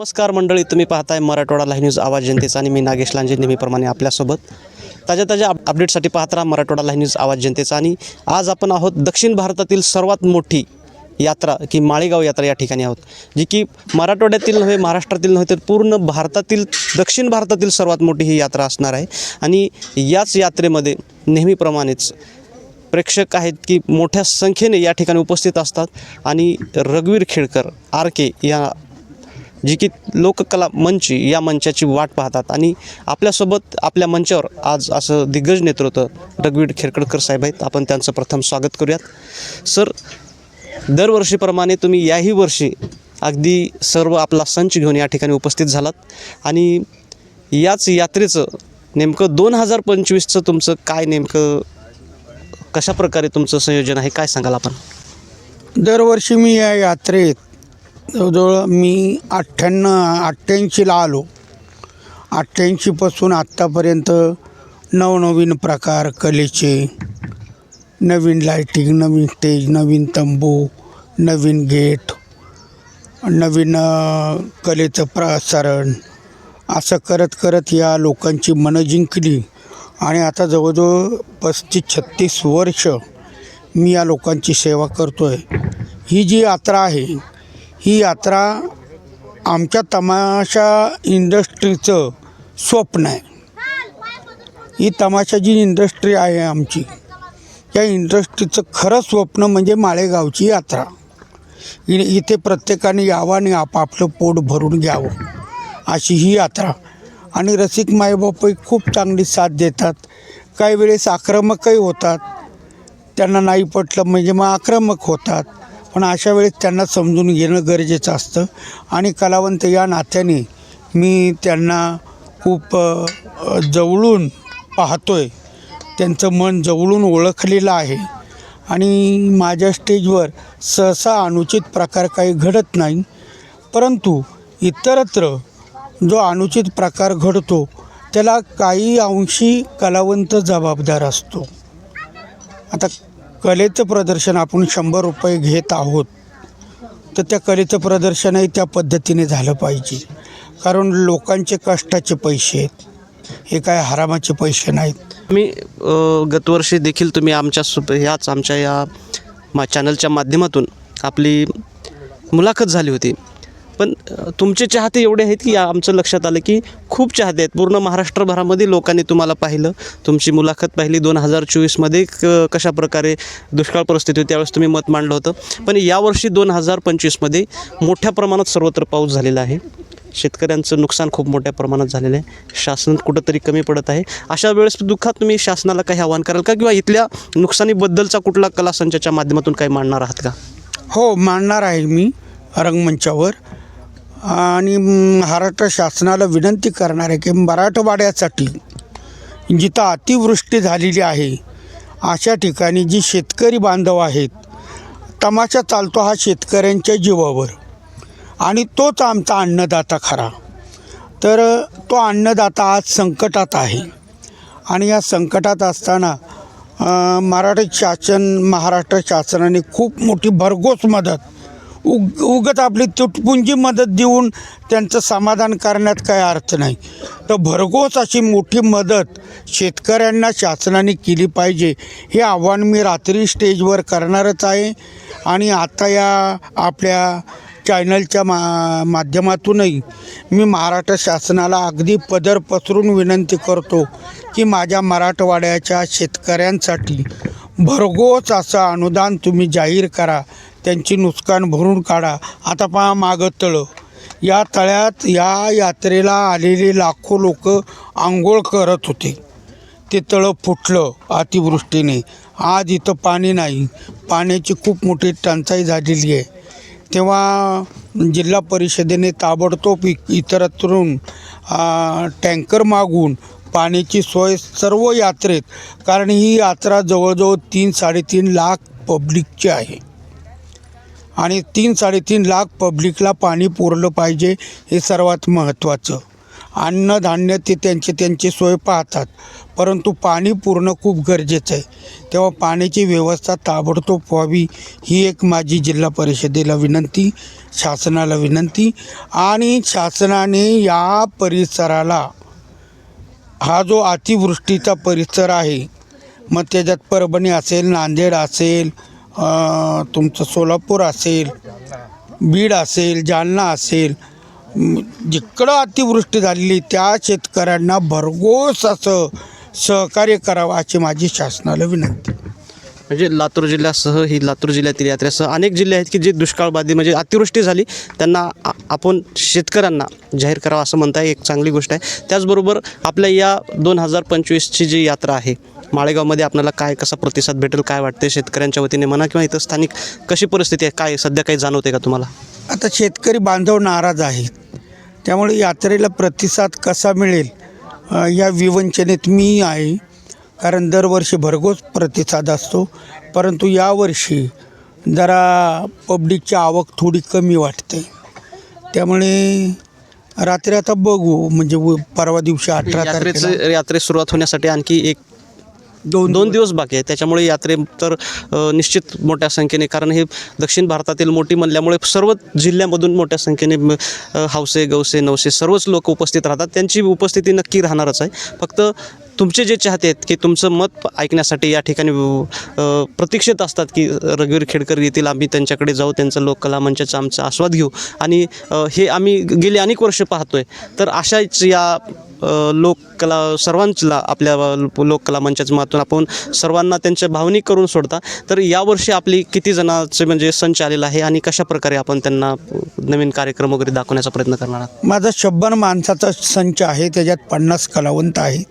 नमस्कार मंडळी, तुम्ही पाहताय मराठवाडा लाईव्ह न्यूज आवाज जनतेचा आणि मी नागेश लांजे नेहमीप्रमाणे आपल्यासोबत ताज्या अपडेटसाठी पाहत राहा मराठवाडा लाईव्ह न्यूज आवाज जनतेचा। आणि आज आपण आहोत दक्षिण भारतातील सर्वात मोठी यात्रा की माळेगाव यात्रा या ठिकाणी आहोत, जी की मराठवाड्यातील नव्हे, महाराष्ट्रातील नव्हे तर पूर्ण भारतातील दक्षिण भारतातील सर्वात मोठी ही यात्रा असणार आहे। आणि याच यात्रेमध्ये नेहमीप्रमाणेच प्रेक्षक आहेत की मोठ्या संख्येने या ठिकाणी उपस्थित असतात आणि रघुवीर खेळकर RK या जी की लोककला मंच या मंचाची वाट पाहतात। आणि आपल्यासोबत आपल्या मंचावर आज असं दिग्गज नेतृत्व रघुवीर खेळकर साहेब आहेत। आपण त्यांचं प्रथम स्वागत करूयात। सर, दरवर्षीप्रमाणे तुम्ही याही वर्षी अगदी सर्व आपला संच घेऊन या ठिकाणी उपस्थित झालात आणि याच यात्रेचं नेमकं 2025चं तुमचं काय, नेमकं कशा प्रकारे तुमचं संयोजन आहे, काय सांगाल आपण? दरवर्षी मी या यात्रेत जवळजवळ मी 88ला आलो। 88पासून आत्तापर्यंत नवनवीन प्रकार कलेचे, नवीन लायटिंग, नवीन स्टेज, नवीन तंबू, नवीन गेट, नवीन कलेचं प्रसारण असं करत करत या लोकांची मनं जिंकली। आणि आता जवळजवळ 35-36 वर्ष मी या लोकांची सेवा करतो आहे। ही जी यात्रा आहे, ही यात्रा आमच्या तमाशा इंडस्ट्रीचं स्वप्न आहे। ही तमाशा जी इंडस्ट्री आहे आमची, या इंडस्ट्रीचं खरं स्वप्न म्हणजे माळेगावची यात्रा। इथे प्रत्येकाने यावं आणि आपापलं पोट भरून घ्यावं अशी ही यात्रा। आणि रसिक मायबापही खूप चांगली साथ देतात। काही वेळेस आक्रमकही होतात, त्यांना नाही पटलं म्हणजे मग आक्रमक होतात, पण अशा वेळेस त्यांना समजून घेणं गरजेचं असतं। आणि कलावंत या नात्याने मी त्यांना खूप जवळून पाहतो आहे, त्यांचं मन जवळून ओळखलेलं आहे। आणि माझ्या स्टेजवर सहसा अनुचित प्रकार काही घडत नाही, परंतु इतरत्र जो अनुचित प्रकार घडतो त्याला काही अंशी कलावंत जबाबदार असतो। आता कलेचं प्रदर्शन आपण 100 रुपये घेत आहोत, तर त्या कलेचं प्रदर्शनही त्या पद्धतीने झालं पाहिजे, कारण लोकांचे कष्टाचे पैसे आहेत, हे काय हरामाचे पैसे नाहीत। मी गतवर्षी देखील तुम्ही आमच्या या चॅनलच्या माध्यमातून आपली मुलाखत झाली होती, पण तुमचे चाहते एवढे आहेत की आमचं लक्षात आलं की खूप चाहते आहेत। पूर्ण महाराष्ट्रभरामध्ये लोकांनी तुम्हाला पाहिलं, तुमची मुलाखत पाहिली। 2024मध्ये कशा प्रकारे दुष्काळ परिस्थिती होती त्यावेळेस तुम्ही मत मांडलं होतं, पण यावर्षी 2025मध्ये मोठ्या प्रमाणात सर्वत्र पाऊस झालेला आहे, शेतकऱ्यांचं नुकसान खूप मोठ्या प्रमाणात झालेलं आहे, शासन कुठंतरी कमी पडत आहे। अशा वेळेस दुःखात तुम्ही शासनाला काही आवाहन कराल का, किंवा इथल्या नुकसानीबद्दलचा कुठला कला संचाच्या माध्यमातून काही मांडणार आहात का? हो, मांडणार आहे मी रंगमंचावर। आणि महाराष्ट्र शासनाला विनंती करणार आहे की मराठवाड्यासाठी जिथं अतिवृष्टी झालेली आहे अशा ठिकाणी जी शेतकरी बांधव आहेत, तमाशा चालतो हा शेतकऱ्यांच्या जीवावर, आणि तोच आमचा अन्नदाता खरा। तर तो अन्नदाता आज संकटात आहे, आणि या संकटात असताना महाराष्ट्र शासनाने खूप मोठी भरघोस मदत, उगत आपली तुटपुंजी मदत देऊन त्यांचं समाधान करण्यात काही अर्थ नाही, तर भरघोस अशी मोठी मदत शेतकऱ्यांना शासनाने केली पाहिजे, हे आव्हान मी रात्री स्टेजवर करणारच आहे। आणि आता या आपल्या चॅनलच्या माध्यमातूनही मी महाराष्ट्र शासनाला अगदी पदर पसरून विनंती करतो की माझ्या मराठवाड्याच्या शेतकऱ्यांसाठी भरघोस असं अनुदान तुम्ही जाहीर करा, त्यांची नुकसान भरून काढा। आता पहा मागं तळं, या तळ्यात या यात्रेला आलेले लाखो लोक आंघोळ करत होते, ते तळं फुटलं अतिवृष्टीने। आज इथं पाणी नाही, पाण्याची खूप मोठी टंचाई झालेली आहे। तेव्हा जिल्हा परिषदेने ताबडतोब इतरत्रून टँकर मागून पाण्याची सोय सर्व यात्रेत, कारण ही यात्रा जवळजवळ 3-3.5 लाख पब्लिकची आहे, आणि 3-3.5 लाख पब्लिकला पाणी पुरलं पाहिजे, हे सर्वात महत्त्वाचं। अन्नधान्य ते त्यांची सोय पाहतात, परंतु पाणी पूर्ण खूप गरजेचं आहे. तेव्हा पाण्याची व्यवस्था ताबडतोब व्हावी ही एक माझी जिल्हा परिषदेला विनंती, शासनाला विनंती. आणि शासनाने या परिसराला, हा जो अतिवृष्टीचा परिसर आहे, मग त्याच्यात परभणी असेल, नांदेड असेल, तुमचं सोलापूर असेल, बीड असेल, जालना असेल, जिकडं अतिवृष्टी झालेली त्या शेतकऱ्यांना भरघोस असं सहकार्य करावं अशी माझी शासनाला विनंती. म्हणजे लातूर जिल्ह्यासह ही लातूर जिल्ह्यातील यात्रेसह अनेक जिल्हे आहेत की जे दुष्काळबाधित म्हणजे अतिवृष्टी झाली त्यांना आपण शेतकऱ्यांना जाहीर करावं असं म्हणता एक चांगली गोष्ट आहे. त्याचबरोबर आपल्या या 2025ची जी यात्रा आहे माळेगावमध्ये आपल्याला काय कसा प्रतिसाद भेटेल, काय वाटते शेतकऱ्यांच्या वतीने म्हणा किंवा इथं स्थानिक कशी परिस्थिती आहे, काय सध्या काही जाणवते का तुम्हाला? आता शेतकरी बांधव नाराज आहेत, त्यामुळे यात्रेला प्रतिसाद कसा मिळेल या विवंचनेत मी आहे. कारण दरवर्षी भरघोस प्रतिसाद असतो, परंतु यावर्षी जरा पब्लिकची आवक थोडी कमी वाटते. त्यामुळे रात्री आता बघू, म्हणजे परवा दिवशी 18 तारखेला यात्रे सुरुवात होण्यासाठी आणखी एक दोन दिवस बाकी आहे. त्याच्यामुळे यात्रे तर निश्चित मोठ्या संख्येने, कारण हे दक्षिण भारतातील मोठी म्हणल्यामुळे सर्व जिल्ह्यामधून मोठ्या संख्येने हौसे गौसे नवसे सर्वच लोक उपस्थित राहतात. त्यांची उपस्थिती नक्की राहणारच आहे. फक्त तुमचे जे चाहते आहेत की तुमचं मत ऐकण्यासाठी या ठिकाणी प्रतीक्षित असतात की रघुवीर खेडकर येतील, आम्ही त्यांच्याकडे जाऊ, त्यांचं लोककला मंचाचा आमचा आस्वाद घेऊ. आणि हे आम्ही गेली अनेक वर्ष पाहतोय. तर अशाच या लोककला सर्वांना आपल्या लोककला मंचाच्या माध्यमातून आपण सर्वांना त्यांच्या भावनिक करून सोडता. तर यावर्षी आपली किती जणांचे म्हणजे संच आलेला आहे आणि कशा प्रकारे आपण त्यांना नवीन कार्यक्रम वगैरे दाखवण्याचा प्रयत्न करणार आहात? माझा 100 माणसाचा संच आहे, त्याच्यात 50 कलावंत आहेत,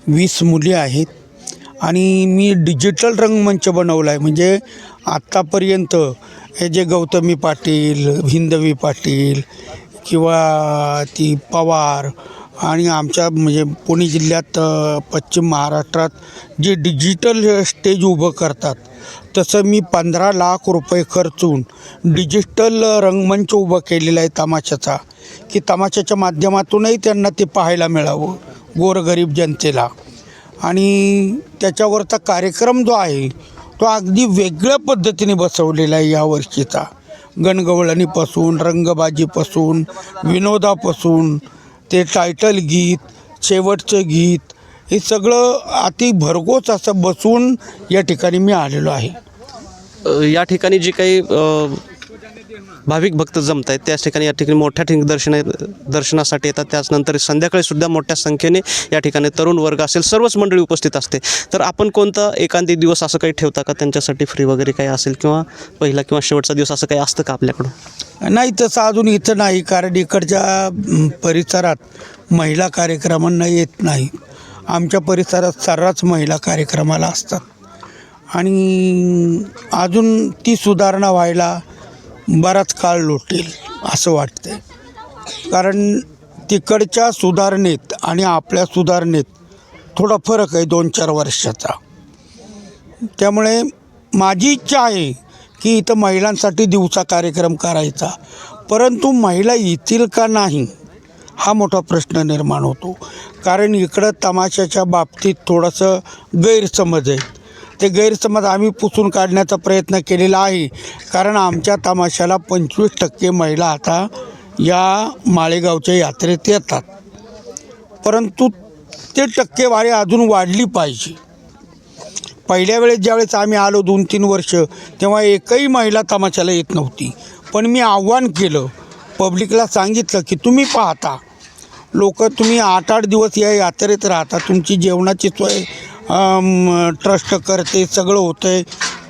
20 मुली आहेत. आणि मी डिजिटल रंगमंच बनवला आहे. म्हणजे आत्तापर्यंत हे जे गौतमी पाटील, हिंदवी पाटील किंवा ती पवार आणि आमच्या म्हणजे पुणे जिल्ह्यात पश्चिम महाराष्ट्रात जे डिजिटल स्टेज उभं करतात, तसं मी 15 लाख रुपये खर्चून डिजिटल रंगमंच उभं केलेला आहे तमाशाचा, की तमाशाच्या माध्यमातूनही त्यांना ते पाहायला मिळावं गोरगरीब जनतेला. आणि त्याच्यावरचा कार्यक्रम जो आहे तो अगदी वेगळ्या पद्धतीने बसवलेला आहे यावर्षीचा. गणगवळणीपासून, रंगबाजीपासून, विनोदापासून, ते टायटल गीत, शेवटचं गीत, हे सगळं अति भरघोस असं बसून या ठिकाणी मी आलेलो आहे. या ठिकाणी जे काही भाविक भक्त जमत आहेत त्याच ठिकाणी या ठिकाणी मोठ्या दर्शनासाठी येतात. त्याचनंतर संध्याकाळीसुद्धा मोठ्या संख्येने या ठिकाणी तरुण वर्ग असेल सर्वच मंडळी उपस्थित असते. तर आपण कोणता एकांती दिवस असं काही ठेवता का त्यांच्यासाठी फ्री वगैरे काही असेल, किंवा पहिला किंवा शेवटचा दिवस असं काही असतं का आपल्याकडून? नाही, तसं अजून इथं नाही, कारण इकडच्या परिसरात महिला कार्यक्रमांना येत नाही. आमच्या परिसरात सर्रास महिला कार्यक्रमाला असतात. आणि अजून ती सुधारणा व्हायला बराच काळ लोटेल असं वाटतं. कारण तिकडच्या सुधारणेत आणि आपल्या सुधारणेत थोडा फरक आहे 2-4 वर्षाचा. त्यामुळे माझी इच्छा आहे की इथं महिलांसाठी दिवसा कार्यक्रम करायचा, परंतु महिला येतील का नाही हा मोठा प्रश्न निर्माण होतो. कारण इकडं तमाशाच्या बाबतीत थोडंसं गैरसमज आहे. ते गैरसमज आम्ही पुसून काढण्याचा प्रयत्न केलेला आहे. कारण आमच्या तमाशाला 25% महिला आता या माळेगावच्या यात्रेत येतात, परंतु ते टक्केवारी अजून वाढली पाहिजे. पहिल्या वेळेस ज्यावेळेस आम्ही आलो 2-3 वर्ष, तेव्हा एकही महिला तमाशाला येत नव्हती. पण मी आव्हान केलं, पब्लिकला सांगितलं की तुम्ही पाहता, लोक तुम्ही 8-8 दिवस या यात्रेत राहता, तुमची जेवणाची सोय ट्रस्ट करते, सगळं होतं आहे,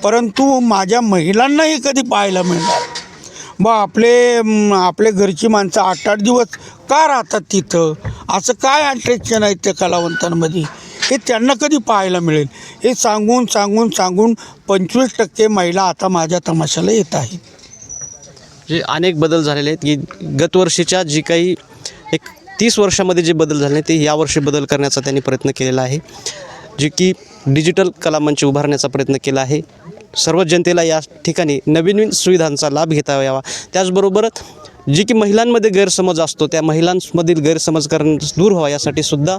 परंतु माझ्या महिलांनाही कधी पाहायला मिळणार? आपले घरची माणसं 8-8 दिवस का राहतात तिथं? असं काय अट्रॅक्शन आहे त्या कलावंतांमध्ये, हे त्यांना कधी पाहायला मिळेल? हे सांगून 25% महिला आता माझ्या तमाशाला येत आहेत. जे अनेक बदल झालेले आहेत की गतवर्षीच्या जी काही एक 30 वर्षामध्ये जे बदल झाले ते यावर्षी बदल करण्याचा त्यांनी प्रयत्न केलेला आहे. जे की डिजिटल कलामंच उभारण्याचा प्रयत्न केला आहे. सर्व जनतेला या ठिकाणी नवीन सुविधांचा लाभ घेता यावा. त्याचबरोबर जी की महिलांमध्ये गैरसमज असतो त्या महिलांमधील गैरसमज दूर व्हावा यासाठी सुद्धा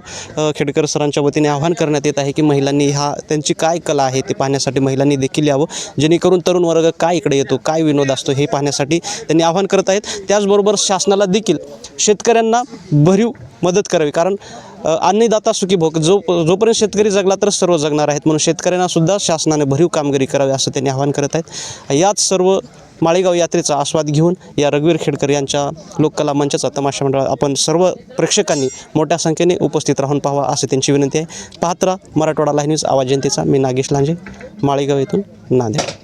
खेडकर सरांच्या वतीने आवाहन करण्यात येत आहे की महिलांनी त्यांची काय कला आहे ते पाहण्यासाठी महिलांनी देखील यावं, जेणेकरून तरुण वर्ग काय इकडे येतो, काय विनोद असतो हे पाहण्यासाठी त्यांनी आवाहन करत आहेत. त्याचबरोबर शासनाला देखील शेतकऱ्यांना भरीव मदत करावी, कारण अन्नदाता सुखी भोग, जोपर्यंत शेतकरी जगला तर सर्व जगणार आहेत, म्हणून शेतकऱ्यांना सुद्धा शासनाने भरीव कामगिरी करावी असं त्यांनी आवाहन करत आहेत. याच सर्व माळेगाव यात्रेचा आस्वाद घेऊन या रघुवीर खेडकर यांच्या लोककला मंचाचा तमाशा मंडळ आपण सर्व प्रेक्षकांनी मोठ्या संख्येने उपस्थित राहून पाहावा असे त्यांची विनंती आहे. पाहत राहा मराठवाडा लाईव्ह न्यूज, आवाज जनतेचा. मी नागेश लांजे, माळेगाव येथून नांदेड.